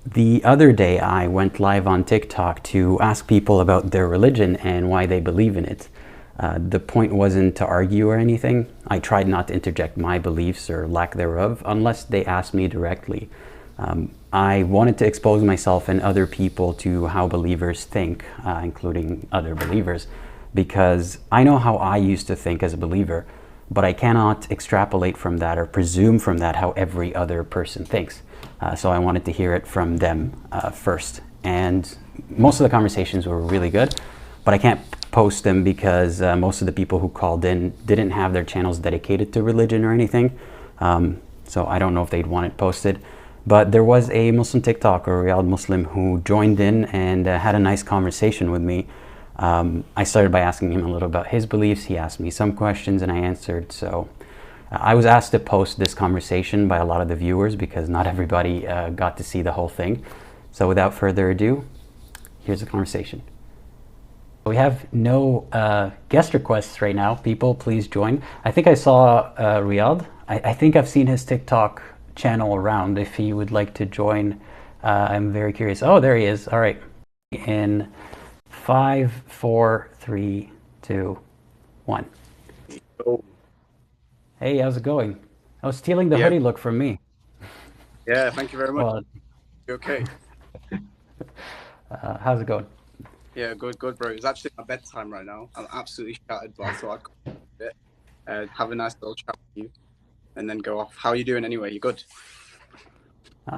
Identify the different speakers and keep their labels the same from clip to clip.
Speaker 1: The other day, I went live on TikTok to ask people about their religion and why they believe in it. The point wasn't to argue or anything. I tried not to interject my beliefs or lack thereof unless they asked me directly. I wanted to expose myself and other people to how believers think, including other believers, because I know how I used to think as a believer, but I cannot extrapolate from that or presume from that how every other person thinks. So I wanted to hear it from them first. And most of the conversations were really good, but I can't post them because most of the people who called in didn't have their channels dedicated to religion or anything. So I don't know if they'd want it posted. But there was a Muslim TikToker, rhyadmuslim, who joined in and had a nice conversation with me. I started by asking him a little about his beliefs. He asked me some questions and I answered. So I was asked to post this conversation by a lot of the viewers because not everybody got to see the whole thing. So without further ado, here's the conversation. We have no guest requests right now. People, please join. I think I saw Riyadh. I think I've seen his TikTok channel around. If he would like to join, I'm very curious. Oh, there he is. All right. In 5, 4, 3, 2, 1.
Speaker 2: Oh,
Speaker 1: Hey, how's it going? I was stealing the
Speaker 2: yeah,
Speaker 1: hoodie look from me.
Speaker 2: yeah. Thank you very much.
Speaker 1: Well,
Speaker 2: You okay?
Speaker 1: how's it going?
Speaker 2: Yeah, good, good, bro. It's actually my bedtime right now. I'm absolutely shattered, but I thought I'd come a bit, have a nice little chat with you, and then go off. How are you doing anyway? You good?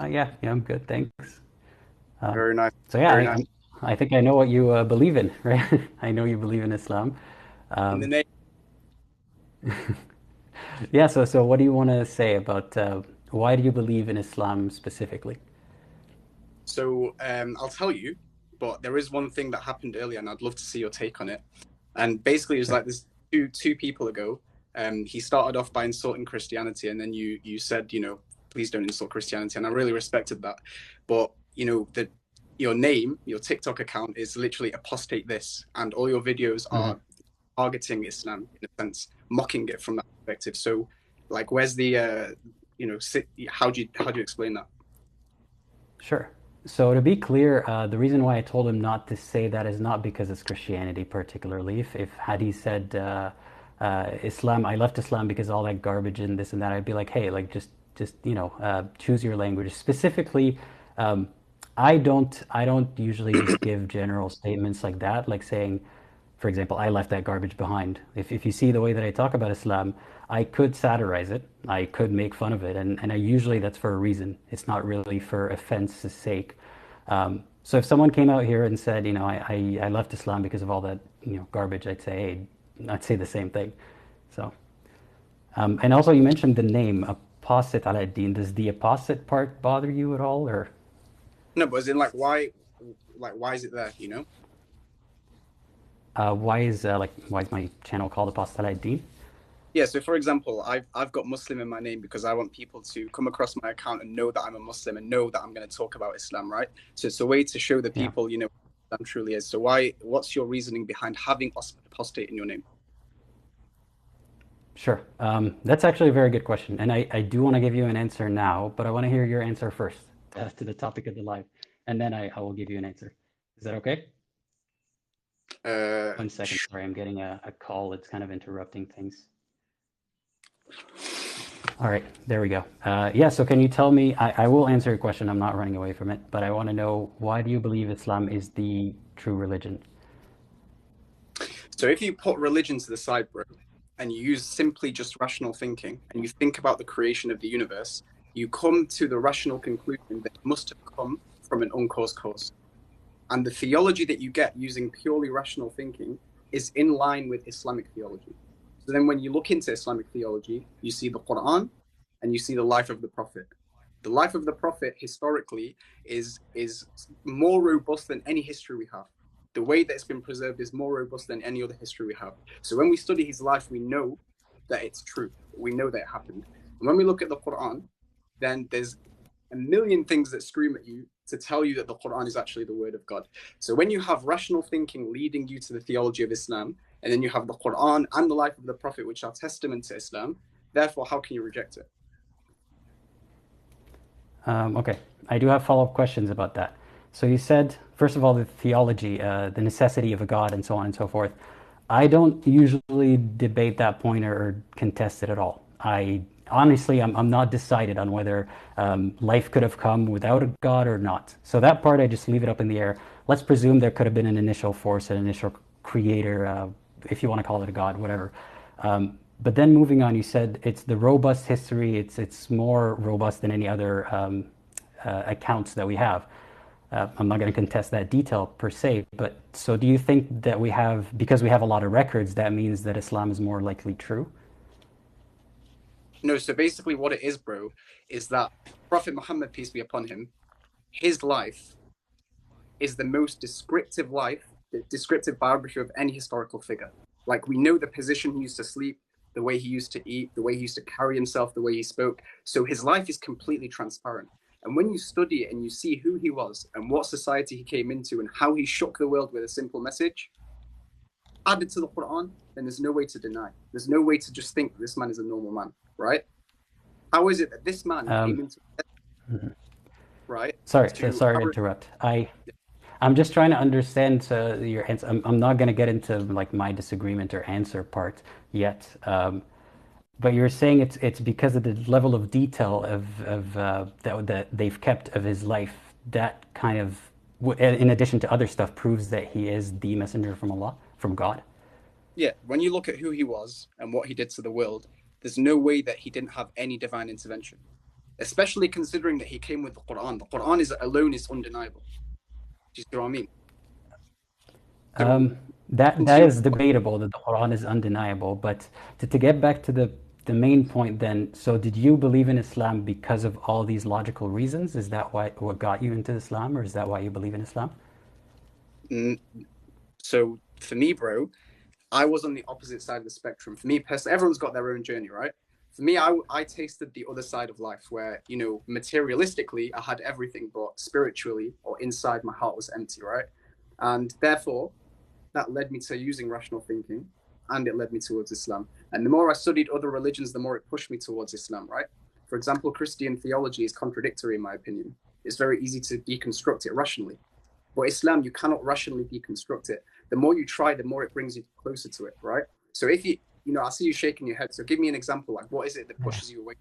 Speaker 1: Yeah, I'm good, thanks. Uh,
Speaker 2: Very nice,
Speaker 1: so yeah,
Speaker 2: very nice.
Speaker 1: I think I know what you believe in, right? I know you believe in Islam.
Speaker 2: In the
Speaker 1: Um,
Speaker 2: name.
Speaker 1: yeah, so what do you want to say about why do you believe in Islam specifically?
Speaker 2: So I'll tell you, but there is one thing that happened earlier, and I'd love to see your take on it. And basically, it was
Speaker 1: Sure.
Speaker 2: like this two people ago. He started off by insulting Christianity, and then you said, please don't insult Christianity, and I really respected that. But that your name, your TikTok account is literally apostate this, and all your videos
Speaker 1: Hmm.
Speaker 2: are targeting Islam in a sense, mocking it from that perspective. So, like, where's the how do you explain that?
Speaker 1: Sure. So to be clear, the reason why I told him not to say that is not because it's Christianity particularly. If had he said Islam, I left Islam because all that garbage and this and that, I'd be like, hey, like just choose your language. Specifically, um, I don't usually just give general statements like that, like saying, for example, I left that garbage behind. If you see the way that I talk about Islam, I could satirize it, I could make fun of it, and I usually that's for a reason. It's not really for offense's sake. So if someone came out here and said, I left Islam because of all that, garbage, I'd say, hey, I'd say the same thing. So, and also you mentioned the name Apostate Aladdin. Does the apostate part bother you at all, or
Speaker 2: No, but as in why is it there?
Speaker 1: why is my channel called Apostate Aladdin?
Speaker 2: Yeah. So for example, I've got Muslim in my name because I want people to come across my account and know that I'm a Muslim and know that I'm going to talk about Islam, right? So it's a way to show the
Speaker 1: Yeah.
Speaker 2: people, what Islam truly is. So what's your reasoning behind having apostate in your name?
Speaker 1: Sure. That's actually a very good question. And I do want to give you an answer now, but I want to hear your answer first to the topic of the live. And then I will give you an answer. Is that okay?
Speaker 2: Uh,
Speaker 1: 1 second. Sorry, I'm getting a call. It's kind of interrupting things. All right, there we go. Yeah, so can you tell me? I will answer your question. I'm not running away from it, but I want to know why do you believe Islam is the true religion?
Speaker 2: so if you put religion to the side, bro, and you use simply just rational thinking and you think about the creation of the universe, you come to the rational conclusion that it must have come from an uncaused cause. And the theology that you get using purely rational thinking is in line with Islamic theology. So then when you look into Islamic theology, you see the Quran and you see the life of the Prophet. The life of the Prophet historically is more robust than any history we have. The way that it's been preserved is more robust than any other history we have. So when we study his life, we know that it's true. We know that it happened. And when we look at the Quran, then there's a million things that scream at you to tell you that the Quran is actually the word of God. So when you have rational thinking leading you to the theology of Islam, and then you have the Quran and the life of the Prophet, which are testament to Islam, therefore, how can you reject it?
Speaker 1: Okay, I do have follow-up questions about that. So you said, first of all, the theology, the necessity of a God, and so on and so forth. I don't usually debate that point or contest it at all. I honestly, I'm not decided on whether life could have come without a God or not. So that part, I just leave it up in the air. Let's presume there could have been an initial force, an initial creator, if you want to call it a God, whatever. But then moving on, you said it's the robust history. It's more robust than any other accounts that we have. I'm not going to contest that detail per se, but so do you think that we have, because we have a lot of records, that means that Islam is more likely true?
Speaker 2: No, so basically what it is, bro, is that Prophet Muhammad, peace be upon him, his life is the most descriptive descriptive biography of any historical figure. Like, we know the position he used to sleep, the way he used to eat, the way he used to carry himself, the way he spoke. So his life is completely transparent. And when you study it and you see who he was and what society he came into and how he shook the world with a simple message, added to the Quran, then there's no way to deny. There's no way to just think this man is a normal man, right? How is it that this man came into right?
Speaker 1: Sorry to interrupt. I'm just trying to understand your answer. I'm not going to get into like my disagreement or answer part yet. But you're saying it's because of the level of detail that they've kept of his life that kind of, in addition to other stuff, proves that he is the messenger from Allah, from God.
Speaker 2: Yeah, when you look at who he was and what he did to the world, there's no way that he didn't have any divine intervention, especially considering that he came with the Quran. The Quran alone is undeniable. Do you see what I mean?
Speaker 1: That is debatable, that the Quran is undeniable. But to get back to the main point then, so did you believe in Islam because of all these logical reasons? Is that what got you into Islam, or is that why you believe in Islam?
Speaker 2: So for me, bro, I was on the opposite side of the spectrum. For me personally, everyone's got their own journey, right? For me, I tasted the other side of life where, you know, materialistically, I had everything, but spiritually or inside, my heart was empty, right? And therefore, that led me to using rational thinking, and it led me towards Islam. And the more I studied other religions, the more it pushed me towards Islam, right? For example, Christian theology is contradictory, in my opinion. It's very easy to deconstruct it rationally. But Islam, you cannot rationally deconstruct it. The more you try, the more it brings you closer to it, right? So if you know, I see you shaking your head. So give me an example. Like, what is it that pushes you away?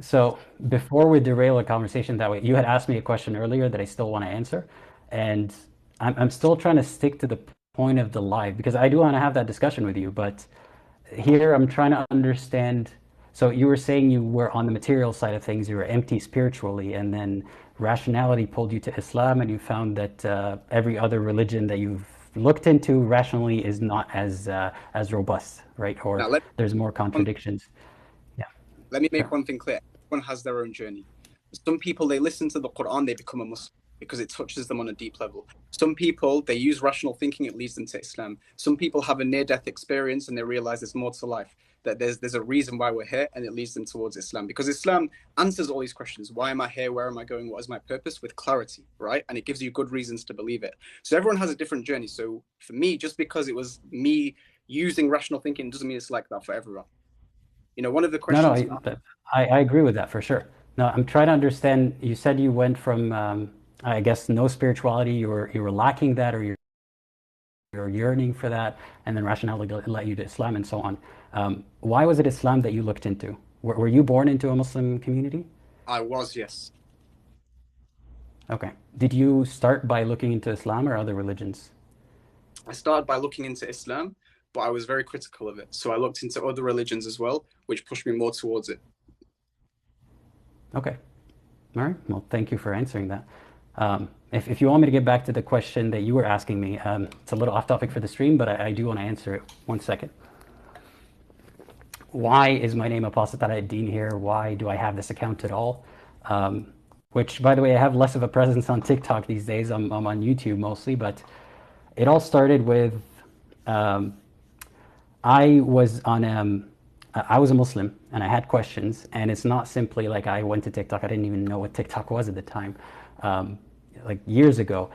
Speaker 1: So before we derail a conversation that way, you had asked me a question earlier that I still want to answer. And I'm still trying to stick to the point of the live, because I do want to have that discussion with you. But here I'm trying to understand. So you were saying you were on the material side of things, you were empty spiritually, and then rationality pulled you to Islam, and you found that every other religion that you've looked into rationally is not as robust, right? Or
Speaker 2: Now,
Speaker 1: there's more contradictions. Yeah.
Speaker 2: Let me make one thing clear. Everyone has their own journey. Some people, they listen to the Quran, they become a Muslim because it touches them on a deep level. Some people, they use rational thinking, it leads them to Islam. Some people have a near-death experience and they realize there's more to life, that there's a reason why we're here, and it leads them towards Islam. Because Islam answers all these questions. Why am I here? Where am I going? What is my purpose? With clarity, right? And it gives you good reasons to believe it. So everyone has a different journey. So for me, just because it was me using rational thinking doesn't mean it's like that for everyone. You know, one of the questions...
Speaker 1: No, I agree with that for sure. No, I'm trying to understand. You said you went from, I guess, no spirituality. You were lacking that, or you're yearning for that, and then rationality led you to Islam and so on. Why was it Islam that you looked into? Were you born into a Muslim community?
Speaker 2: I was, yes.
Speaker 1: Okay. Did you start by looking into Islam or other religions?
Speaker 2: I started by looking into Islam, but I was very critical of it. So I looked into other religions as well, which pushed me more towards it.
Speaker 1: Okay. All right. Well, thank you for answering that. If you want me to get back to the question that you were asking me, it's a little off topic for the stream, but I do want to answer it. 1 second. Why is my name Apostate Aladdin here? Why do I have this account at all? Which, by the way, I have less of a presence on TikTok these days. I'm on YouTube mostly, but it all started with I was a Muslim and I had questions, and it's not simply like I went to TikTok. I didn't even know what TikTok was at the time, like years ago.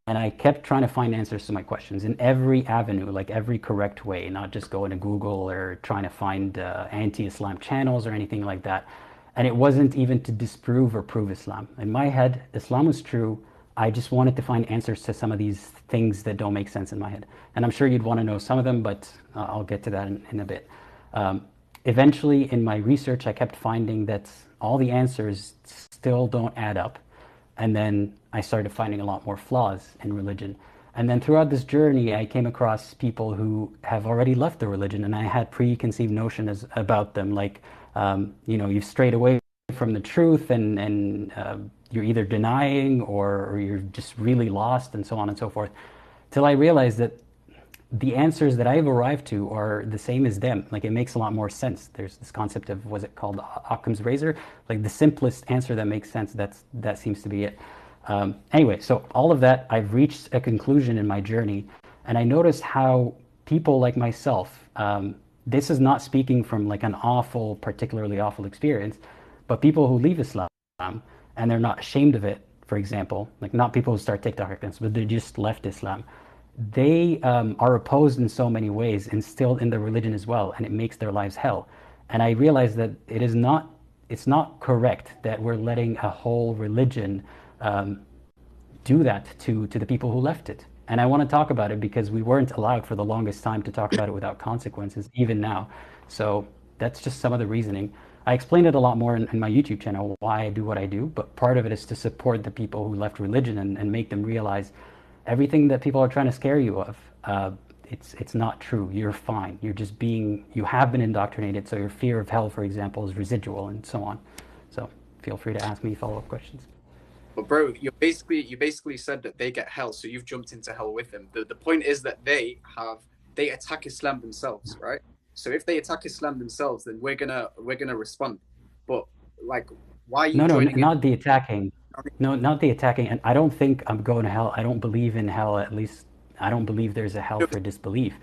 Speaker 1: And I kept trying to find answers to my questions in every avenue, like every correct way, not just going to Google or trying to find anti-Islam channels or anything like that. And it wasn't even to disprove or prove Islam. In my head, Islam was true. I just wanted to find answers to some of these things that don't make sense in my head. And I'm sure you'd want to know some of them, but I'll get to that in a bit. Eventually, in my research, I kept finding that all the answers still don't add up. And then I started finding a lot more flaws in religion. And then throughout this journey, I came across people who have already left the religion, and I had preconceived notions about them, like, you've strayed away from the truth, and you're either denying or you're just really lost, and so on and so forth, till I realized that the answers that I've arrived to are the same as them. Like, it makes a lot more sense. There's this concept of, was it called Occam's razor? Like, the simplest answer that makes sense, that seems to be it. Anyway, so all of that, I've reached a conclusion in my journey, and I noticed how people like myself, this is not speaking from like an particularly awful experience, but people who leave Islam and they're not ashamed of it, for example, like not people who start TikTok accounts, but they just left Islam. They are opposed in so many ways and still in the religion as well, and it makes their lives hell. And I realized that it's not correct that we're letting a whole religion do that to the people who left it. And I want to talk about it because we weren't allowed for the longest time to talk about it without consequences, even now. So that's just some of the reasoning. I explained it a lot more in my YouTube channel, why I do what I do, but part of it is to support the people who left religion and make them realize everything that people are trying to scare you of, it's not true. You're fine. You have been indoctrinated, so your fear of hell, for example, is residual, and so on. So feel free to ask me follow-up questions.
Speaker 2: But bro, you basically said that they get hell, so you've jumped into hell with them. The point is that they attack Islam themselves, right? So if they attack Islam themselves, then we're gonna respond. But like, why are you joining
Speaker 1: not the attacking. No, not the attacking. And I don't think I'm going to hell. I don't believe in hell. At least I don't believe there's a hell for disbelief.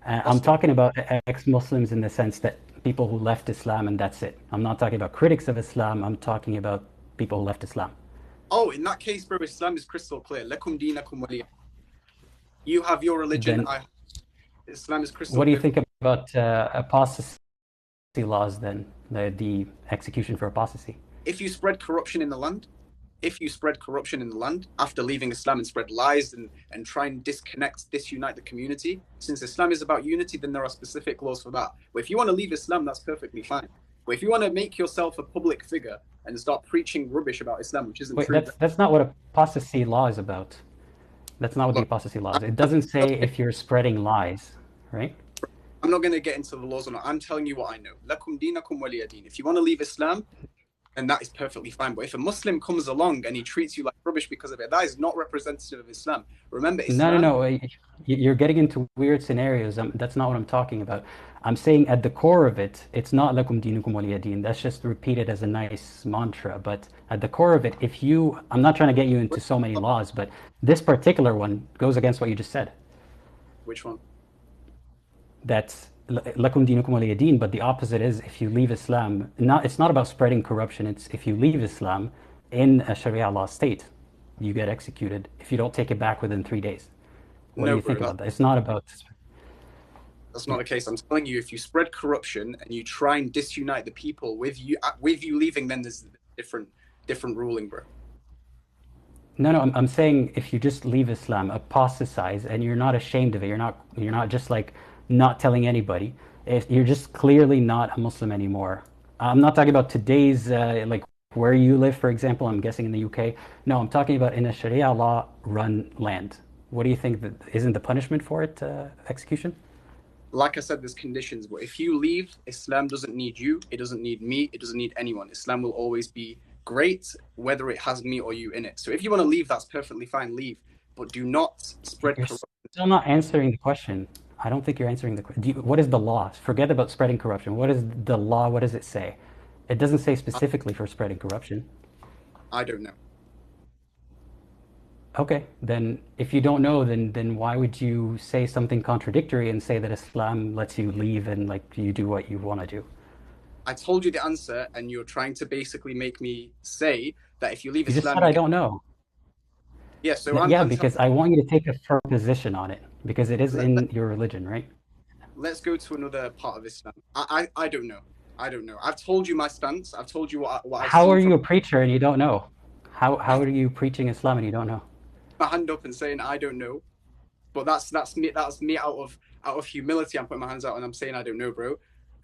Speaker 1: I'm talking about ex-Muslims in the sense that people who left Islam and that's it. I'm not talking about critics of Islam. I'm talking about people who left Islam.
Speaker 2: Oh, in that case, bro, Islam is crystal clear. Lakum dinakum waliya. You have your religion. Islam is crystal clear.
Speaker 1: What do you think about apostasy laws then? The execution for apostasy.
Speaker 2: If you spread corruption in the land, after leaving Islam and spread lies and try and disunite the community, since Islam is about unity, then there are specific laws for that. But if you want to leave Islam, that's perfectly fine. But if you want to make yourself a public figure and start preaching rubbish about Islam, which isn't true.
Speaker 1: That's not what apostasy law is about. That's not what the apostasy law is. It doesn't say if you're spreading lies, right?
Speaker 2: I'm not going to get into the laws or not. I'm telling you what I know. Lakum dinakum waliya din. If you want to leave Islam, then that is perfectly fine. But if a Muslim comes along and he treats you like rubbish because of it, that is not representative of Islam. Remember, Islam...
Speaker 1: No. You're getting into weird scenarios. That's not what I'm talking about. I'm saying at the core of it, it's not lakum dinukum waliya din. That's just repeated as a nice mantra. But at the core of it, I'm not trying to get you into so many laws, but this particular one goes against what you just said.
Speaker 2: Which one?
Speaker 1: That's lakum dinukum waliya din, but the opposite is if you leave Islam, it's not about spreading corruption. It's if you leave Islam in a Sharia law state, you get executed if you don't take it back within 3 days. What do you think about that? It's not about...
Speaker 2: That's not the case. I'm telling you, if you spread corruption and you try and disunite the people with you leaving, then there's different ruling, bro.
Speaker 1: No, I'm saying if you just leave Islam, apostatize, and you're not ashamed of it, you're not just like not telling anybody. If you're just clearly not a Muslim anymore. I'm not talking about today's like where you live, for example. I'm guessing in the UK. No, I'm talking about in a Sharia law run land. What do you think? Isn't the punishment for it execution?
Speaker 2: Like I said, there's conditions, but if you leave, Islam doesn't need you, it doesn't need me, it doesn't need anyone. Islam will always be great, whether it has me or you in it. So if you want to leave, that's perfectly fine, leave. But do not spread corruption.
Speaker 1: You're still not answering the question. I don't think you're answering the question. What is the law? Forget about spreading corruption. What is the law? What does it say? It doesn't say specifically for spreading corruption.
Speaker 2: I don't know.
Speaker 1: Okay, then if you don't know, then why would you say something contradictory and say that Islam lets you leave and like you do what you want to do?
Speaker 2: I told you the answer, and you're trying to basically make me say that if you leave
Speaker 1: Islam... You just
Speaker 2: Islam...
Speaker 1: said I don't know.
Speaker 2: Yeah, so
Speaker 1: because I want you to take a firm position on it, because it is in your religion, right?
Speaker 2: Let's go to another part of Islam. I don't know. I don't know. I've told you my stance. I've told you what I've
Speaker 1: How
Speaker 2: seen
Speaker 1: are
Speaker 2: from
Speaker 1: you a preacher and you don't know? How are you preaching Islam and you don't know?
Speaker 2: my hand up and saying I don't know. But that's me out of humility. I'm putting my hands out and I'm saying I don't know, bro.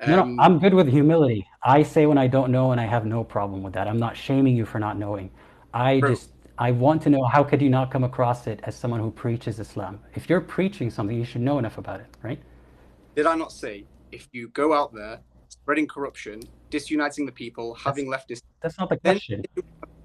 Speaker 1: No, no,
Speaker 2: Um,
Speaker 1: I'm good with humility. I say when I don't know and I have no problem with that. I'm not shaming you for not knowing. I
Speaker 2: bro,
Speaker 1: just, I want to know how could you not come across it as someone who preaches Islam? If you're preaching something, you should know enough about it, right?
Speaker 2: did I not say if you go out there spreading corruption, disuniting the people,
Speaker 1: That's
Speaker 2: having leftist,
Speaker 1: that's not the
Speaker 2: then
Speaker 1: question.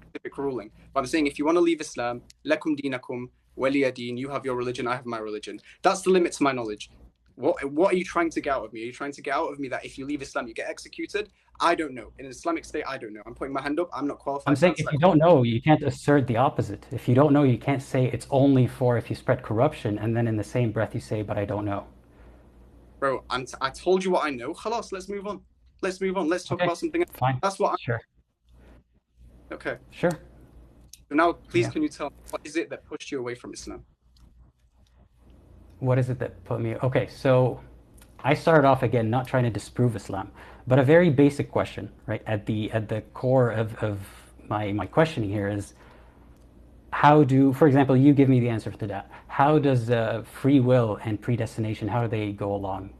Speaker 2: specific ruling. But I'm saying if you want to leave Islam, lakum dinakum, waliya deen, you have your religion, I have my religion. That's the limit to my knowledge. What are you trying to get out of me? Are you trying to get out of me that if you leave Islam, you get executed? I don't know. In an Islamic state, I don't know. I'm putting my hand up. I'm not
Speaker 1: I'm
Speaker 2: qualified to
Speaker 1: saying
Speaker 2: answer
Speaker 1: if
Speaker 2: that
Speaker 1: you
Speaker 2: question.
Speaker 1: don't know, you can't assert the opposite. If you don't know, you can't say it's only for if you spread corruption, and then in the same breath you say, but I don't know.
Speaker 2: Bro, I told you what I know. Khalas, let's move on. Let's move on. Let's talk
Speaker 1: Okay,
Speaker 2: about something else.
Speaker 1: fine.
Speaker 2: That's what
Speaker 1: Sure.
Speaker 2: okay.
Speaker 1: Sure.
Speaker 2: So now, please,
Speaker 1: Yeah.
Speaker 2: can you tell me what is it that pushed you away from Islam?
Speaker 1: What is it that put me? Okay, so I started off again not trying to disprove Islam, but a very basic question, right? At the core of my questioning here is how do, for example, you give me the answer to that. How does free will and predestination, how do they go along?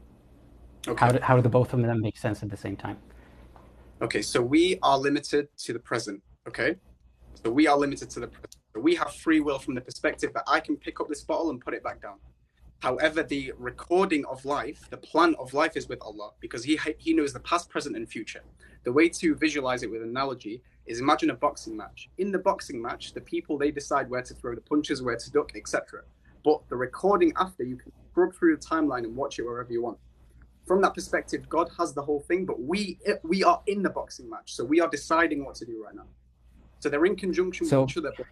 Speaker 2: Okay.
Speaker 1: How do the both of them make sense at the same time?
Speaker 2: Okay, so we are limited to the present. Okay, so we are limited to the present. So we have free will from the perspective that I can pick up this bottle and put it back down. However, the recording of life, the plan of life is with Allah because He knows the past, present, and future. The way to visualize it with an analogy is imagine a boxing match. In the boxing match, the people they decide where to throw the punches, where to duck, etc. But the recording after, you can scrub through the timeline and watch it wherever you want. From that perspective, God has the whole thing, but we are in the boxing match, so we are deciding what to do right now. So they're in conjunction with
Speaker 1: So
Speaker 2: each other, but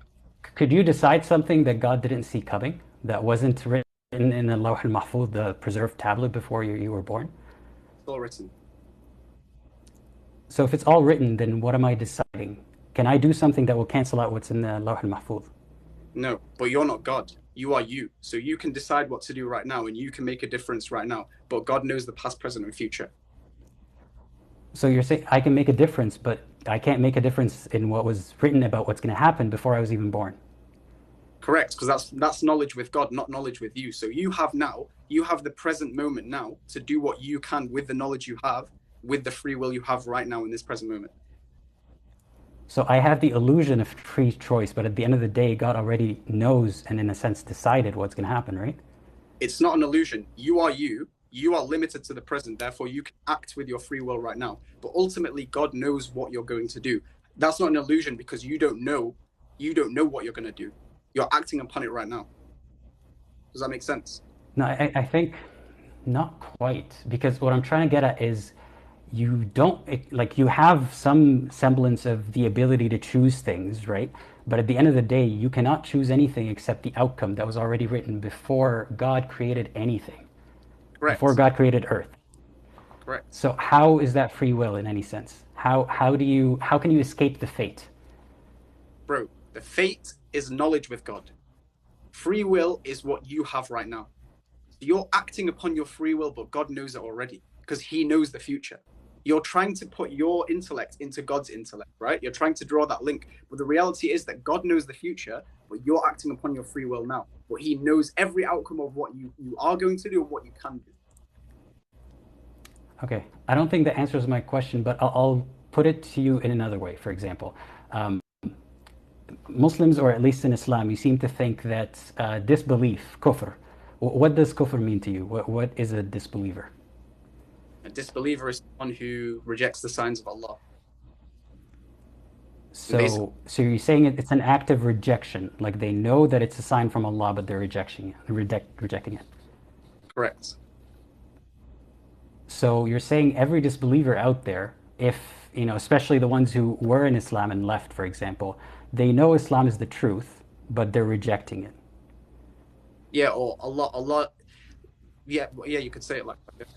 Speaker 1: could you decide something that God didn't see coming, that wasn't written in the Lawh al-Mahfuz, the preserved tablet before you were born?
Speaker 2: it's all written.
Speaker 1: So if it's all written, then what am I deciding? Can I do something that will cancel out what's in the Lawh al-Mahfuz?
Speaker 2: No, but you're not God. You are you. So you can decide what to do right now and you can make a difference right now. But God knows the past, present, and future.
Speaker 1: So you're saying I can make a difference, but I can't make a difference in what was written about what's going to happen before I was even born.
Speaker 2: Correct, because that's knowledge with God, not knowledge with you. So you have the present moment now to do what you can with the knowledge you have, with the free will you have right now in this present moment.
Speaker 1: So I have the illusion of free choice, but at the end of the day, God already knows and in a sense decided what's going to happen, right?
Speaker 2: It's not an illusion. You are you. You are limited to the present. Therefore, you can act with your free will right now. But ultimately, God knows what you're going to do. That's not an illusion because you don't know. You don't know what you're going to do. You're acting upon it right now. Does that make sense?
Speaker 1: No, I think not quite, because what I'm trying to get at is you don't, like, you have some semblance of the ability to choose things, right? But at the end of the day, you cannot choose anything except the outcome that was already written before God created anything, before
Speaker 2: Correct.
Speaker 1: God created Earth.
Speaker 2: Correct.
Speaker 1: So how is that free will in any sense? How can you escape the fate?
Speaker 2: Bro, the fate is knowledge with God. Free will is what you have right now. You're acting upon your free will, but God knows it already because He knows the future. You're trying to put your intellect into God's intellect, right? You're trying to draw that link. But the reality is that God knows the future, but you're acting upon your free will now. But He knows every outcome of what you are going to do and what you can do.
Speaker 1: Okay, I don't think that answers my question, but I'll put it to you in another way. For example, Muslims, or at least in Islam, you seem to think that disbelief, kufr. What does kufr mean to you? What is a disbeliever?
Speaker 2: A disbeliever is someone who rejects the signs of Allah.
Speaker 1: So you're saying it's an act of rejection, like they know that it's a sign from Allah, but they're rejecting it.
Speaker 2: Correct.
Speaker 1: So you're saying every disbeliever out there, if especially the ones who were in Islam and left, for example, they know Islam is the truth, but they're rejecting it.
Speaker 2: Yeah, or Allah. Yeah, you could say it like that.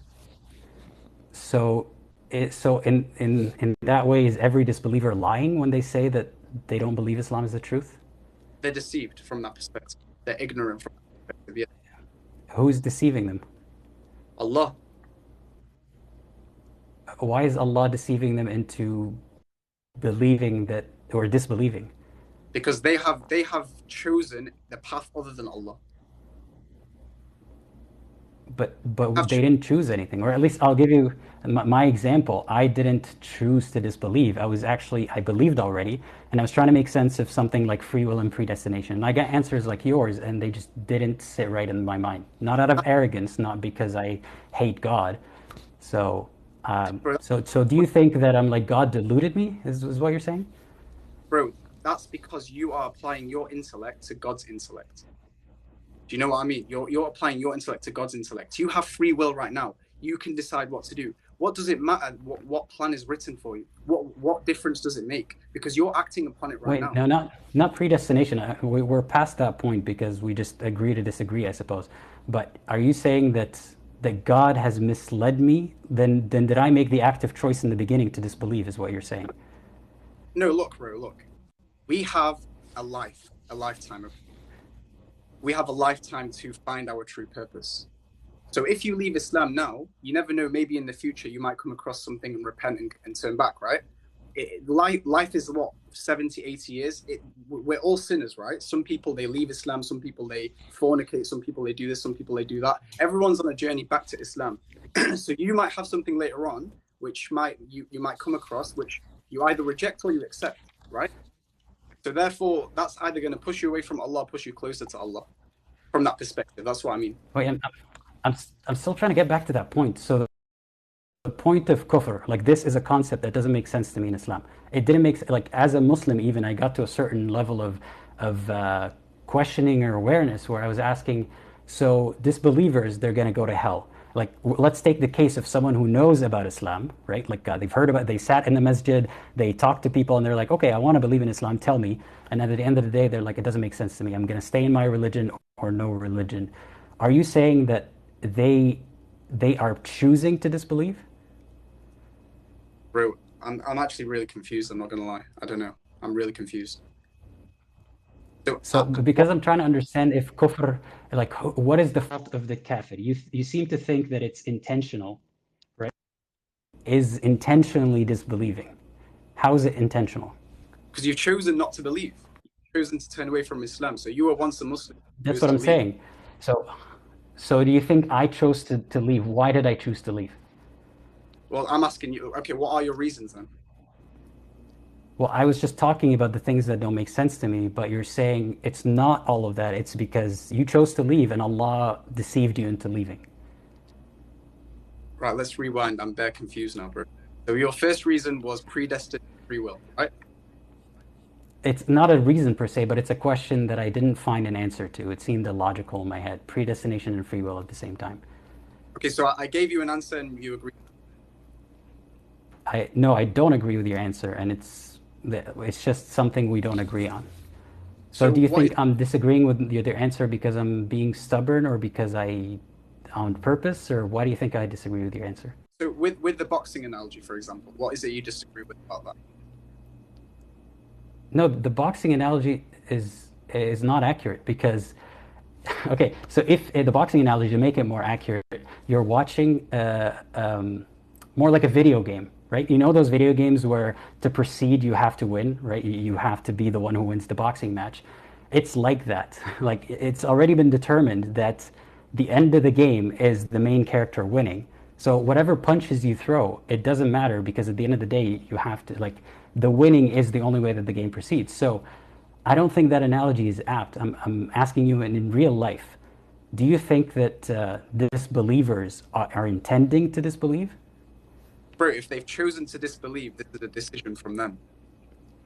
Speaker 1: So, in that way, is every disbeliever lying when they say that they don't believe Islam is the truth?
Speaker 2: They're deceived from that perspective. They're ignorant from that perspective. Yeah.
Speaker 1: Who's deceiving them?
Speaker 2: Allah.
Speaker 1: why is Allah deceiving them into believing that or disbelieving?
Speaker 2: Because they have chosen the path other than Allah.
Speaker 1: But
Speaker 2: Have
Speaker 1: they didn't choose anything, or at least I'll give you my example. I didn't choose to disbelieve. I believed already, and I was trying to make sense of something like free will and predestination. And I got answers like yours, and they just didn't sit right in my mind. Not out of arrogance, not because I hate God. So,
Speaker 2: bro,
Speaker 1: so do you think that I'm like God deluded me? Is what you're saying?
Speaker 2: bro, that's because you are applying your intellect to God's intellect. Do you know what I mean? You're applying your intellect to God's intellect. You have free will right now. You can decide what to do. What does it matter what plan is written for you? What difference does it make? Because you're acting upon it right
Speaker 1: Wait,
Speaker 2: now.
Speaker 1: no, not predestination. We're past that point because we just agree to disagree, I suppose. But are you saying that God has misled me? Then did I make the active choice in the beginning to disbelieve? Is what you're saying?
Speaker 2: No, look, bro, look. We have a lifetime. We have a lifetime to find our true purpose. So if you leave Islam now, you never know, maybe in the future you might come across something and repent and turn back, right? Life is what, 70, 80 years? We're all sinners, right? Some people, they leave Islam, some people, they fornicate, some people, they do this, some people, they do that. Everyone's on a journey back to Islam. So you might have something later on, which you might come across, which you either reject or you accept, right? So therefore, that's either going to push you away from Allah, push you closer to Allah. From that perspective, that's what I mean.
Speaker 1: Wait, I'm still trying to get back to that point. So the point of kufr, like this is a concept that doesn't make sense to me in Islam. It didn't make, like as a Muslim even, I got to a certain level of questioning or awareness where I was asking, so disbelievers, they're going to go to hell. Like, let's take the case of someone who knows about Islam, right? Like they've heard about, they sat in the masjid, they talked to people and they're like, okay, I want to believe in Islam, tell me. And at the end of the day, they're like, it doesn't make sense to me. I'm going to stay in my religion or no religion. Are you saying that they are choosing to disbelieve?
Speaker 2: Bro, I'm actually really confused. I'm not gonna lie. I don't know. I'm really confused.
Speaker 1: So because I'm trying to understand if kufr, like what is the fault of the kafir? You seem to think that it's intentional, right? Is intentionally disbelieving. How is it intentional?
Speaker 2: Because you've chosen not to believe. You've chosen to turn away from Islam. So you were once a Muslim.
Speaker 1: That's what I'm saying. So do you think I chose to leave? Why did I choose to leave?
Speaker 2: Well, I'm asking you, okay, what are your reasons then?
Speaker 1: Well, I was just talking about the things that don't make sense to me, but you're saying it's not all of that. It's because you chose to leave and Allah deceived you into leaving.
Speaker 2: Right, let's rewind. I'm bare confused now, bro. So your first reason was predestined free will, right?
Speaker 1: It's not a reason per se, but it's a question that I didn't find an answer to. It seemed illogical in my head. Predestination and free will at the same time.
Speaker 2: Okay, so I gave you an answer and you agreed.
Speaker 1: No, I don't agree with your answer, and it's just something we don't agree on. So do you think I'm disagreeing with your answer because I'm being stubborn, or because on purpose, or why do you think I disagree with your answer?
Speaker 2: So with the boxing analogy, for example, what is it you disagree with about that?
Speaker 1: No, the boxing analogy is not accurate because, okay, so if the boxing analogy, to make it more accurate, you're watching more like a video game, right? You know those video games where to proceed you have to win, right? You have to be the one who wins the boxing match. It's like that. Like it's already been determined that the end of the game is the main character winning. So whatever punches you throw, it doesn't matter because at the end of the day, you have to, like, the winning is the only way that the game proceeds. So I don't think that analogy is apt. I'm asking you in real life, do you think that disbelievers are intending to disbelieve?
Speaker 2: Bro, if they've chosen to disbelieve, this is a decision from them.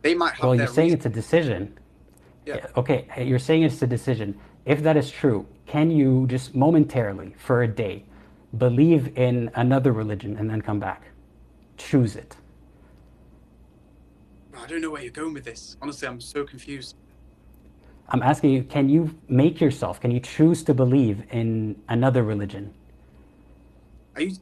Speaker 2: They might have.
Speaker 1: Well, you're saying it's a decision.
Speaker 2: Yeah.
Speaker 1: Okay, you're saying it's a decision. If that is true, can you just momentarily, for a day, believe in another religion and then come back? Choose it.
Speaker 2: I don't know where you're going with this. Honestly, I'm so confused.
Speaker 1: I'm asking you, can you choose to believe in another religion?
Speaker 2: Are you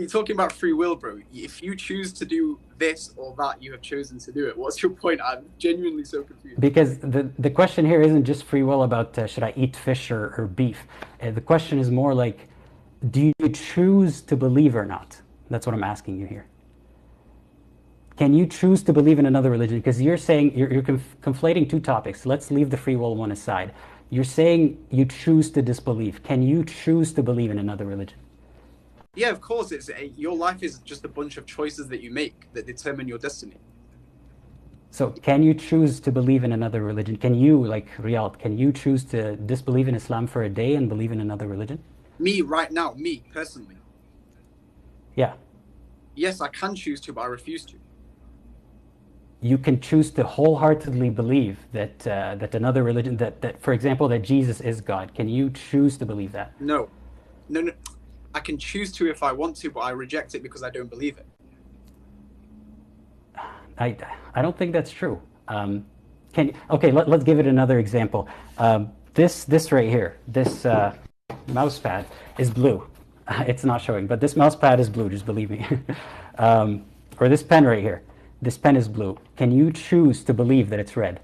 Speaker 2: talking about free will, bro? If you choose to do this or that, you have chosen to do it. What's your point? I'm genuinely so confused.
Speaker 1: Because the question here isn't just free will about should I eat fish or beef. The question is more like, do you choose to believe or not? That's what I'm asking you here. Can you choose to believe in another religion? Because you're saying you're conflating two topics. Let's leave the free will one aside. You're saying you choose to disbelieve. Can you choose to believe in another religion?
Speaker 2: Yeah, of course. Your life is just a bunch of choices that you make that determine your destiny.
Speaker 1: So can you choose to believe in another religion? Can you, like Riyadh, can you choose to disbelieve in Islam for a day and believe in another religion?
Speaker 2: Me right now, me personally.
Speaker 1: Yeah.
Speaker 2: Yes, I can choose to, but I refuse to.
Speaker 1: You can choose to wholeheartedly believe that that another religion, that for example, that Jesus is God. Can you choose to believe that?
Speaker 2: No. No. I can choose to if I want to, but I reject it because I don't believe it.
Speaker 1: I don't think that's true. Let's give it another example. This right here, this mouse pad is blue. It's not showing, but this mouse pad is blue. Just believe me. Or this pen right here. This pen is blue. Can you choose to believe that it's red?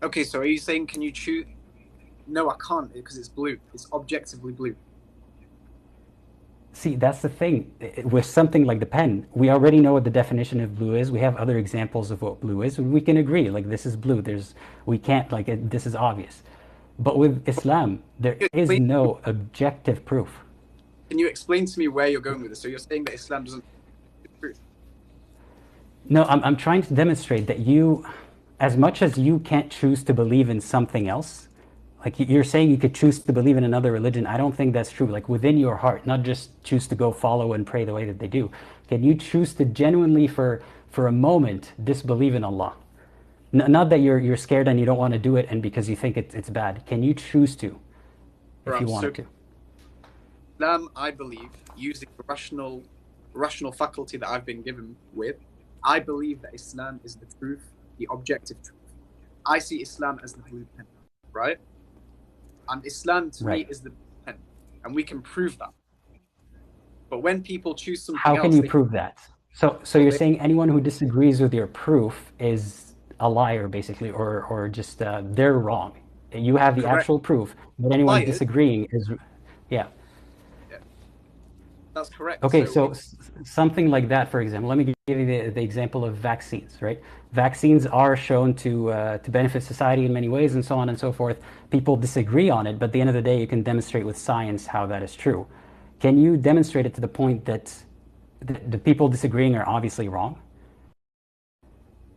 Speaker 2: Okay, so are you saying can you choose? No, I can't because it's blue. It's objectively blue.
Speaker 1: See, that's the thing. With something like the pen, we already know what the definition of blue is. We have other examples of what blue is. We can agree, like this is blue. We can't, like this is obvious. But with Islam, there is no objective proof.
Speaker 2: Can you explain to me where you're going with this? So you're saying that Islam doesn't the truth?
Speaker 1: No, I'm trying to demonstrate that you, as much as you can't choose to believe in something else, like you're saying you could choose to believe in another religion, I don't think that's true. Like within your heart, not just choose to go follow and pray the way that they do. Can you choose to genuinely, for a moment, disbelieve in Allah? Not that you're scared and you don't want to do it and because you think it's bad. Can you choose to, if you wanted to?
Speaker 2: Islam, I believe, using the rational faculty that I've been given with, I believe that Islam is the truth, the objective truth. I see Islam as the blue pen, right? And Islam to me is the blue pen, and we can prove that. But when people choose something else,
Speaker 1: how can you prove that? So you're saying anyone who disagrees with your proof is a liar, basically, or just they're wrong. You have the actual proof, but anyone disagreeing is, yeah.
Speaker 2: That's correct.
Speaker 1: Okay, so something like that, for example, let me give you the example of vaccines, right? Vaccines are shown to benefit society in many ways and so on and so forth. People disagree on it, but at the end of the day, you can demonstrate with science how that is true. Can you demonstrate it to the point that the people disagreeing are obviously wrong?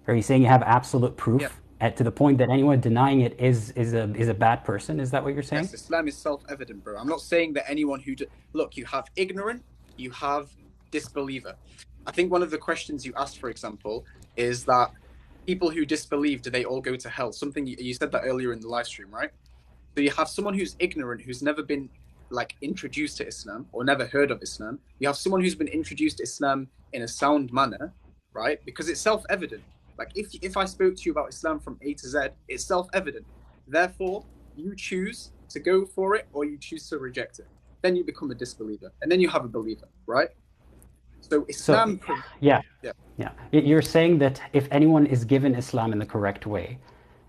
Speaker 1: Are you saying you have absolute proof to the point that anyone denying it is a bad person? Is that what you're saying?
Speaker 2: Yes, Islam is self-evident, bro. I'm not saying that anyone who... Look, you have ignorant, you have disbeliever. I think one of the questions you asked, for example, is that people who disbelieve, do they all go to hell? Something you said that earlier in the live stream, right? So you have someone who's ignorant, who's never been like introduced to Islam or never heard of Islam. You have someone who's been introduced to Islam in a sound manner, right? Because it's self-evident. Like if I spoke to you about Islam from A to Z, it's self-evident. Therefore, you choose to go for it or you choose to reject it. Then you become a disbeliever, and then you have a believer, right? So Islam...
Speaker 1: Yeah. You're saying that if anyone is given Islam in the correct way,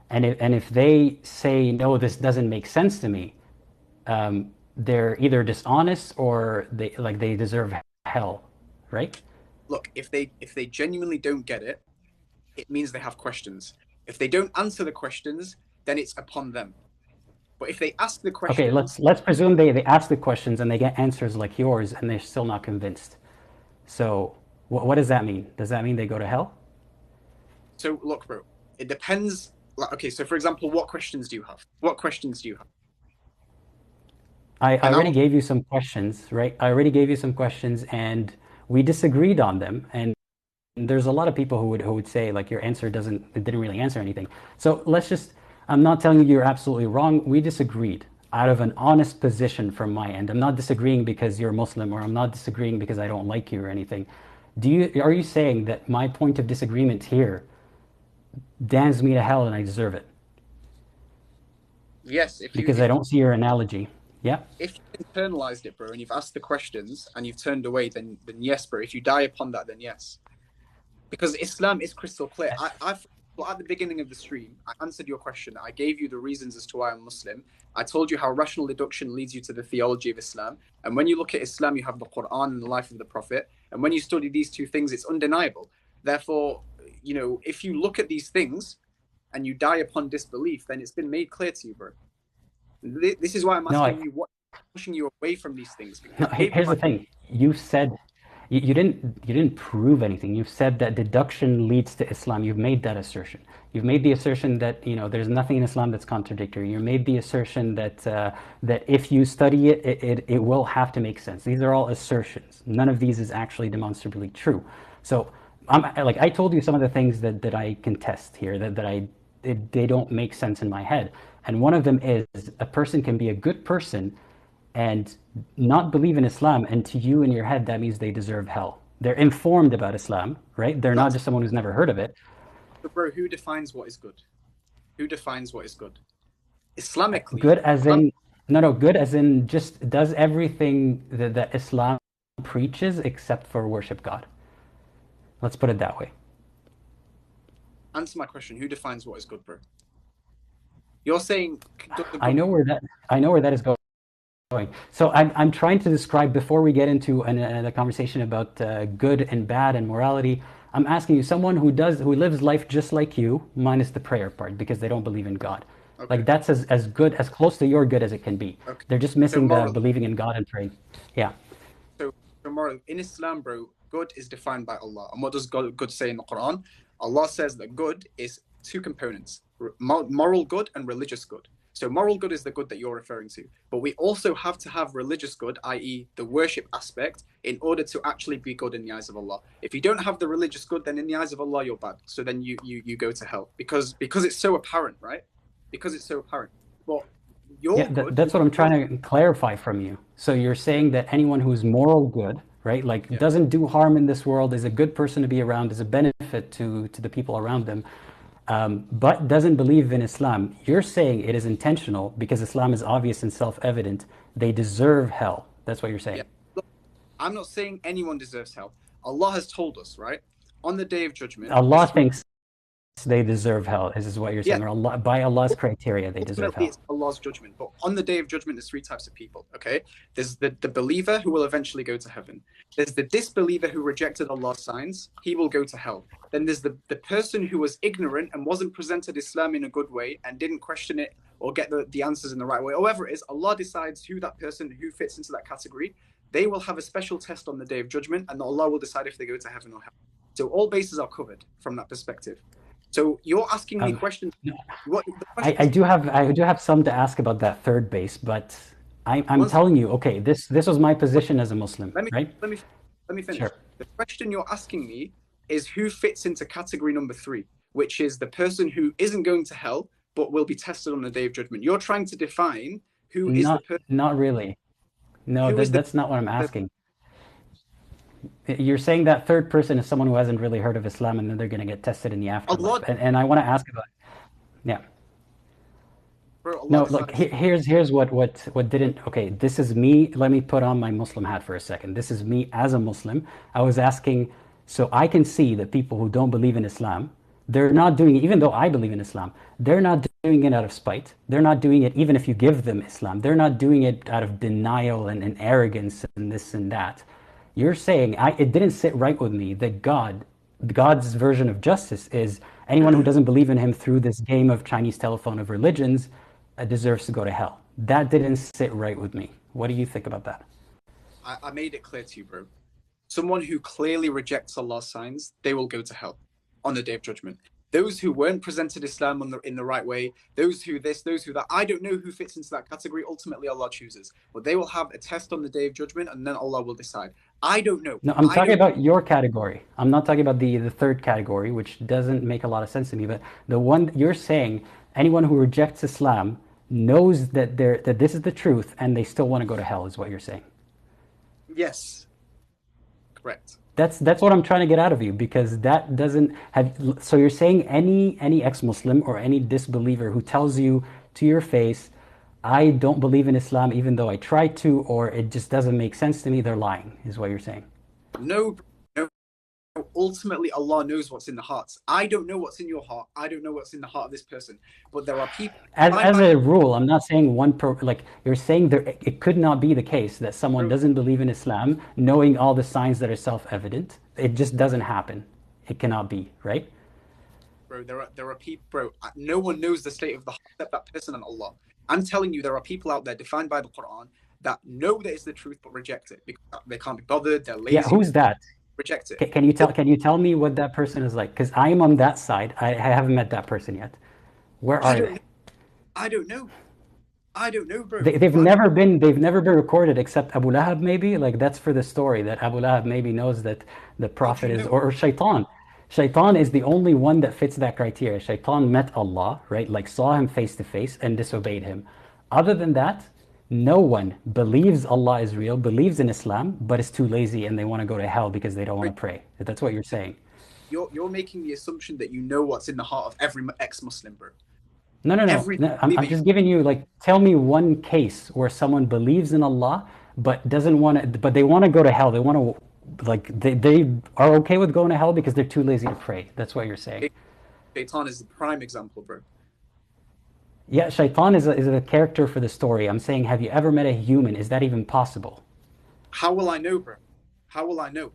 Speaker 1: and if they say, no, this doesn't make sense to me, they're either dishonest or they deserve hell, right?
Speaker 2: Look, if they genuinely don't get it, it means they have questions. If they don't answer the questions, then it's upon them. But if they ask the questions...
Speaker 1: Okay, let's presume they ask the questions and they get answers like yours and they're still not convinced. So what does that mean? Does that mean they go to hell?
Speaker 2: So look, bro, it depends. Okay, so for example, what questions do you have? What questions do you have?
Speaker 1: I already gave you some questions, right? I already gave you some questions and we disagreed on them. And there's a lot of people who would say like your answer didn't really answer anything. So I'm not telling you you're absolutely wrong. We disagreed out of an honest position from my end. I'm not disagreeing because you're Muslim, or I'm not disagreeing because I don't like you or anything. Are you saying that my point of disagreement here damns me to hell and I deserve it?
Speaker 2: Yes.
Speaker 1: Because I don't see your analogy. Yeah.
Speaker 2: If you internalized it, bro, and you've asked the questions and you've turned away, then yes, bro. If you die upon that, then yes. Because Islam is crystal clear. Well, at the beginning of the stream, I answered your question. I gave you the reasons as to why I'm Muslim. I told you how rational deduction leads you to the theology of Islam. And when you look at Islam, you have the Quran and the life of the Prophet. And when you study these two things, it's undeniable. Therefore, if you look at these things and you die upon disbelief, then it's been made clear to you, bro. This is why I'm asking you what pushing you away from these things.
Speaker 1: No, here's the thing. You said you didn't prove anything. You've said that deduction leads to Islam. You've made that assertion. You've made the assertion that there's nothing in Islam that's contradictory. You made the assertion that that if you study it will have to make sense. These are all assertions. None of these is actually demonstrably true. So I told you some of the things that I contest here they don't make sense in my head. And one of them is a person can be a good person and not believe in Islam, and to you in your head that means they deserve hell. They're informed about Islam, right? They're not just someone who's never heard of it.
Speaker 2: But bro, who defines what is good? Who defines what is good? Islamically.
Speaker 1: Good as in good as in just does everything that Islam preaches except for worship God. Let's put it that way.
Speaker 2: Answer my question. Who defines what is good, bro? You're saying
Speaker 1: I know where that is going. So I'm trying to describe, before we get into the conversation about good and bad and morality, I'm asking you, someone who lives life just like you, minus the prayer part, because they don't believe in God. Okay. Like that's as good, as close to your good as it can be. Okay. They're just missing the believing in God and praying. Yeah.
Speaker 2: So moral in Islam, bro, good is defined by Allah. And what does good say in the Quran? Allah says that good is two components: moral good and religious good. So moral good is the good that you're referring to. But we also have to have religious good, i.e. the worship aspect, in order to actually be good in the eyes of Allah. If you don't have the religious good, then in the eyes of Allah, you're bad. So then you go to hell. Because it's so apparent, right? Because it's so apparent. But
Speaker 1: that's what I'm trying to clarify from you. So you're saying that anyone who's moral good, right, doesn't do harm in this world, is a good person to be around, is a benefit to the people around them, but doesn't believe in Islam, you're saying it is intentional because Islam is obvious and self-evident. They deserve hell. That's what you're saying.
Speaker 2: Yeah. Look, I'm not saying anyone deserves hell. Allah has told us, right? On the Day of Judgment.
Speaker 1: Allah thinks they deserve hell. This is what you're saying. Or by Allah's criteria, they deserve hell.
Speaker 2: It's Allah's judgment. But on the Day of Judgment, there's three types of people, okay? There's the believer who will eventually go to heaven. There's the disbeliever who rejected Allah's signs. He will go to hell. Then there's the person who was ignorant and wasn't presented Islam in a good way and didn't question it or get the answers in the right way. However it is, Allah decides who fits into that category. They will have a special test on the Day of Judgment, and Allah will decide if they go to heaven or hell. So all bases are covered from that perspective. So you're asking me questions.
Speaker 1: I do have some to ask about that third base, but I'm telling you, okay, this was my position as a Muslim.
Speaker 2: Let me finish.
Speaker 1: Sure.
Speaker 2: The question you're asking me is who fits into category number 3, which is the person who isn't going to hell but will be tested on the Day of Judgment. You're trying to define who is the person.
Speaker 1: Not really. No, that's not what I'm asking. You're saying that third person is someone who hasn't really heard of Islam, and then they're going to get tested in the afterlife. And I want to ask about it. Yeah.
Speaker 2: Bro,
Speaker 1: no, look, here's what didn't. Okay, this is me. Let me put on my Muslim hat for a second. This is me as a Muslim. I was asking, so I can see that people who don't believe in Islam, they're not doing it, even though I believe in Islam, they're not doing it out of spite. They're not doing it even if you give them Islam. They're not doing it out of denial and arrogance and this and that. You're saying it didn't sit right with me that God's version of justice is anyone who doesn't believe in him through this game of Chinese telephone of religions deserves to go to hell. That didn't sit right with me. What do you think about that?
Speaker 2: I made it clear to you, bro. Someone who clearly rejects Allah's signs, they will go to hell on the Day of Judgment. Those who weren't presented Islam in the right way, those who that, I don't know who fits into that category. Ultimately, Allah chooses. But they will have a test on the Day of Judgment, and then Allah will decide. I don't know.
Speaker 1: No, I'm talking about your category. I'm not talking about the third category, which doesn't make a lot of sense to me. But the one you're saying, anyone who rejects Islam knows that this is the truth, and they still want to go to hell, is what you're saying.
Speaker 2: Yes. Correct.
Speaker 1: That's what I'm trying to get out of you, because that doesn't have. So you're saying any ex-Muslim or any disbeliever who tells you to your face, I don't believe in Islam even though I try to, or it just doesn't make sense to me, they're lying, is what you're saying.
Speaker 2: No, ultimately Allah knows what's in the hearts. I don't know what's in your heart. I don't know what's in the heart of this person. But there are people.
Speaker 1: As a rule, I'm not saying like you're saying there, it could not be the case that someone
Speaker 2: Bro,
Speaker 1: doesn't believe in Islam knowing all the signs that are self-evident. It just doesn't happen. It cannot be, right?
Speaker 2: bro, there are people, bro. No one knows the state of the heart except that person and Allah. I'm telling you, there are people out there defined by the Quran that know that it's the truth but reject it because they can't be bothered. They're lazy.
Speaker 1: Yeah, who's that?
Speaker 2: Reject it.
Speaker 1: Can you tell me what that person is like? Because I'm on that side. I haven't met that person yet. Where are they?
Speaker 2: I don't know. I don't know, bro.
Speaker 1: They've never been recorded except Abu Lahab maybe. Like that's for the story that Abu Lahab maybe knows that the Prophet is or Shaitan. Shaitan is the only one that fits that criteria. Shaitan met Allah, right? Like saw him face to face and disobeyed him. Other than that, no one believes Allah is real, believes in Islam, but is too lazy and they want to go to hell because they don't want to pray. That's what you're saying.
Speaker 2: You're making the assumption that you know what's in the heart of every ex-Muslim, bro.
Speaker 1: No. I'm just giving you like, tell me one case where someone believes in Allah but doesn't want to, but they want to go to hell. They want to, like, they are okay with going to hell because they're too lazy to pray. That's what you're saying.
Speaker 2: Shaitan is the prime example, bro.
Speaker 1: Yeah, Shaitan is a character for the story. I'm saying, have you ever met a human? Is that even possible?
Speaker 2: How will I know, bro? How will I know?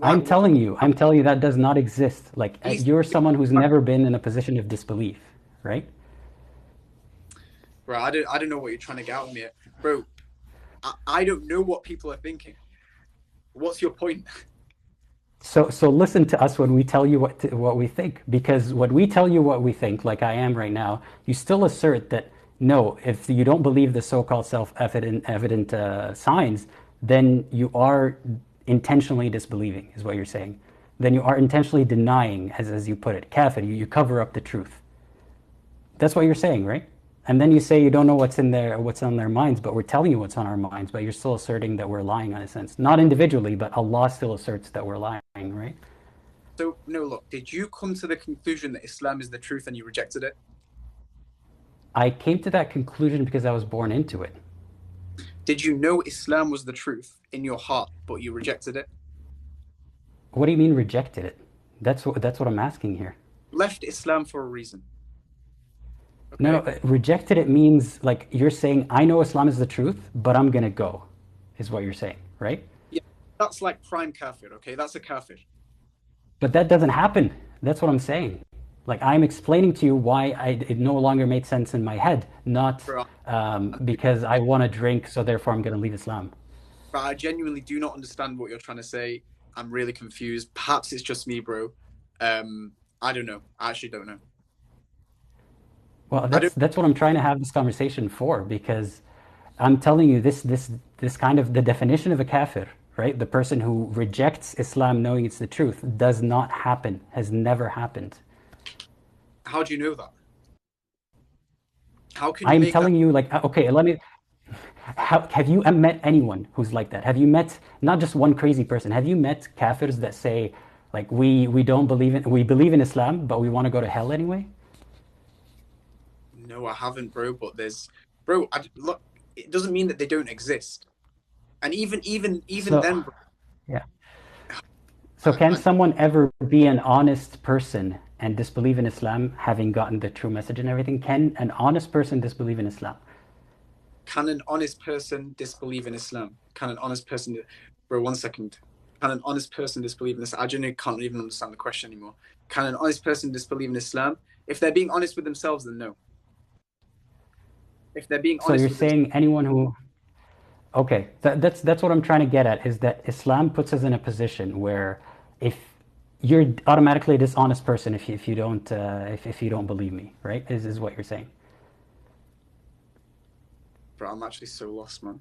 Speaker 1: I'm telling you that does not exist. Like, you're someone who's never been in a position of disbelief, right?
Speaker 2: Bro, I don't know what you're trying to get out of me, bro. I don't know what people are thinking. What's your point?
Speaker 1: So listen to us when we tell you what we think, because when we tell you what we think, like I am right now, you still assert that no, if you don't believe the so-called self-evident signs, then you are intentionally disbelieving, is what you're saying. Then you are intentionally denying, as you put it, kafir. You cover up the truth. That's what you're saying, right? And then you say you don't know what's on their minds, but we're telling you what's on our minds, but you're still asserting that we're lying in a sense. Not individually, but Allah still asserts that we're lying, right?
Speaker 2: So, no, look, did you come to the conclusion that Islam is the truth and you rejected it?
Speaker 1: I came to that conclusion because I was born into it.
Speaker 2: Did you know Islam was the truth in your heart, but you rejected it?
Speaker 1: What do you mean rejected it? That's what I'm asking here.
Speaker 2: Left Islam for a reason.
Speaker 1: Okay. No, rejected it means like you're saying, I know Islam is the truth, but I'm going to go, is what you're saying, right?
Speaker 2: Yeah, that's like prime kafir, okay? That's a kafir.
Speaker 1: But that doesn't happen. That's what I'm saying. Like I'm explaining to you why it no longer made sense in my head, not because I want to drink, so therefore I'm going to leave Islam.
Speaker 2: But I genuinely do not understand what you're trying to say. I'm really confused. Perhaps it's just me, bro. I don't know. I actually don't know.
Speaker 1: Well, that's what I'm trying to have this conversation for, because I'm telling you this kind of the definition of a kafir, right? The person who rejects Islam knowing it's the truth does not happen, has never happened.
Speaker 2: How do you know that? How can you
Speaker 1: I'm telling you, like, okay, have you met anyone who's like that? Have you met not just one crazy person? Have you met kafirs that say, like, we believe in Islam, but we want to go to hell anyway?
Speaker 2: No, I haven't, bro. But look, it doesn't mean that they don't exist. And even then, bro.
Speaker 1: Yeah. So can someone ever be an honest person and disbelieve in Islam, having gotten the true message and everything? Can an honest person disbelieve in Islam?
Speaker 2: Can an honest person disbelieve in Islam? Can an honest person, bro? 1 second. Can an honest person disbelieve in Islam? I genuinely can't even understand the question anymore. Can an honest person disbelieve in Islam? If they're being honest with themselves, then no. If they're being honest.
Speaker 1: So you're saying anyone who. Okay, that's what I'm trying to get at, is that Islam puts us in a position where if you're automatically a dishonest person if you don't believe me, right? Is what you're saying.
Speaker 2: Bro, I'm actually so lost, man.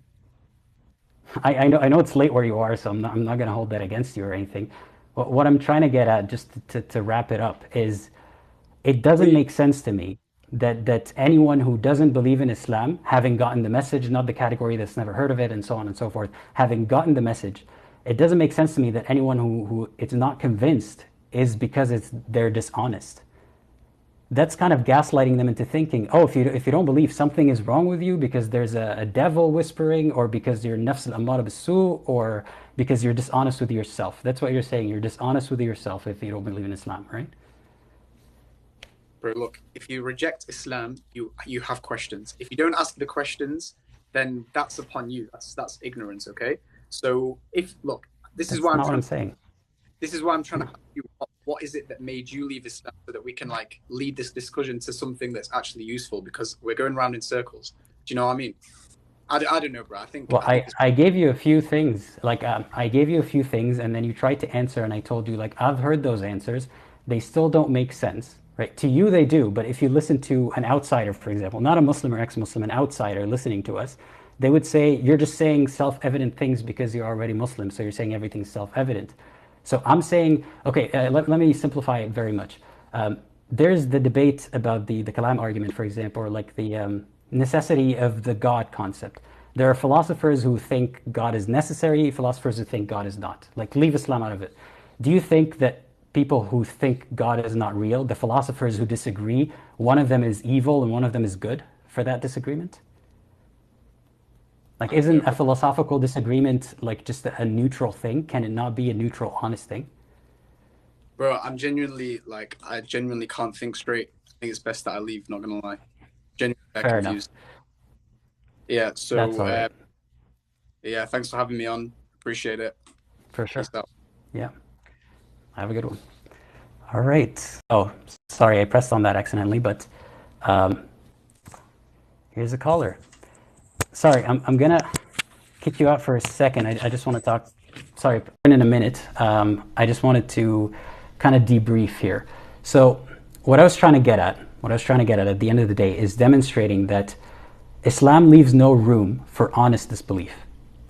Speaker 1: I know it's late where you are, so I'm not going to hold that against you or anything. But what I'm trying to get at, just to wrap it up, is it doesn't make sense to me that anyone who doesn't believe in Islam, having gotten the message, not the category that's never heard of it, and so on and so forth, having gotten the message, it doesn't make sense to me that anyone who is not convinced is because they're dishonest. That's kind of gaslighting them into thinking, oh, if you don't believe, something is wrong with you because there's a devil whispering, or because you're nafs al-ammara bis-su, or because you're dishonest with yourself. That's what you're saying. You're dishonest with yourself if you don't believe in Islam, right?
Speaker 2: Bro, look, if you reject Islam, you have questions. If you don't ask the questions, then that's upon you. That's ignorance, okay? So this is why I'm trying. This is why I'm trying to ask you, what is it that made you leave Islam, so that we can like lead this discussion to something that's actually useful, because we're going around in circles. Do you know what I mean? I don't know, bro.
Speaker 1: Well, I gave you a few things. Like, I gave you a few things, and then you tried to answer, and I told you, like, I've heard those answers. They still don't make sense, right? To you, they do. But if you listen to an outsider, for example, not a Muslim or ex-Muslim, an outsider listening to us, they would say, you're just saying self-evident things because you're already Muslim, so you're saying everything's self-evident. So I'm saying, okay, let me simplify it very much. There's the debate about the Kalam argument, for example, or like the necessity of the God concept. There are philosophers who think God is necessary, philosophers who think God is not. Like, leave Islam out of it. Do you think that people who think God is not real, the philosophers who disagree, one of them is evil and one of them is good for that disagreement? Like, isn't a philosophical disagreement like just a neutral thing? Can it not be a neutral, honest thing?
Speaker 2: Bro, I genuinely can't think straight. I think it's best that I leave, not gonna lie. Genuinely
Speaker 1: Fair
Speaker 2: confused.
Speaker 1: enough.
Speaker 2: Yeah, so
Speaker 1: That's all right.
Speaker 2: yeah, thanks for having me on. Appreciate it.
Speaker 1: For sure.
Speaker 2: Peace out.
Speaker 1: Yeah. Have a good one. All right. Oh, sorry, I pressed on that accidentally, but here's a caller. Sorry, I'm gonna kick you out for a second. I just want to talk. Sorry, in a minute. I just wanted to kind of debrief here. So what I was trying to get at the end of the day is demonstrating that Islam leaves no room for honest disbelief,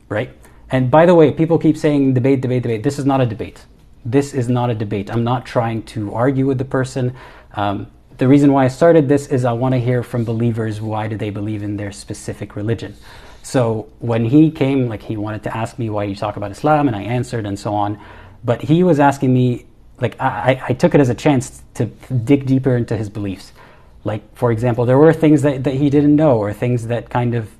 Speaker 1: right? And by the way, people keep saying debate. This is not a debate. This is not a debate. I'm not trying to argue with the person. The reason why I started this is I want to hear from believers, why do they believe in their specific religion? So when he came, like, he wanted to ask me why you talk about Islam, and I answered and so on. But he was asking me, like, I took it as a chance to dig deeper into his beliefs. Like, for example, there were things that he didn't know, or things that kind of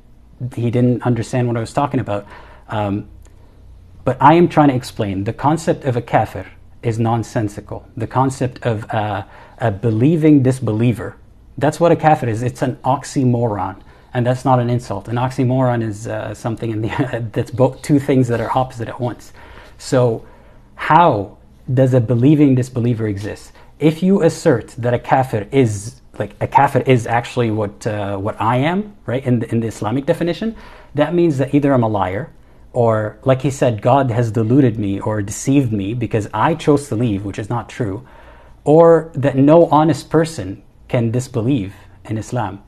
Speaker 1: he didn't understand what I was talking about. But I am trying to explain the concept of a kafir is nonsensical. The concept of a believing disbeliever, that's what a kafir is. It's an oxymoron, and that's not an insult. An oxymoron is something that's both two things that are opposite at once. So how does a believing disbeliever exist? If you assert that a kafir is actually what I am, right, in the Islamic definition, that means that either I'm a liar, or, like he said, God has deluded me or deceived me because I chose to leave, which is not true, or that no honest person can disbelieve in Islam.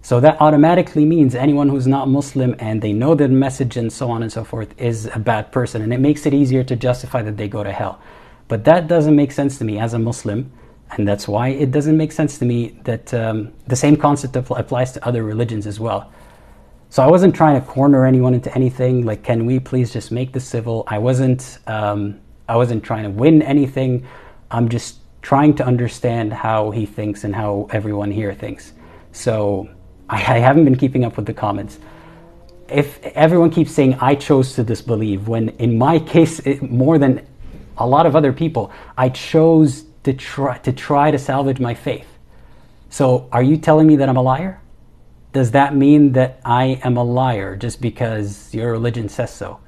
Speaker 1: So that automatically means anyone who's not Muslim and they know the message and so on and so forth is a bad person, and it makes it easier to justify that they go to hell. But that doesn't make sense to me as a Muslim, and that's why it doesn't make sense to me that the same concept applies to other religions as well. So I wasn't trying to corner anyone into anything. Like, can we please just make this civil? I wasn't trying to win anything. I'm just trying to understand how he thinks and how everyone here thinks. So I haven't been keeping up with the comments. If everyone keeps saying I chose to disbelieve, when in my case, more than a lot of other people, I chose to try to salvage my faith. So are you telling me that I'm a liar? Does that mean that I am a liar just because your religion says so?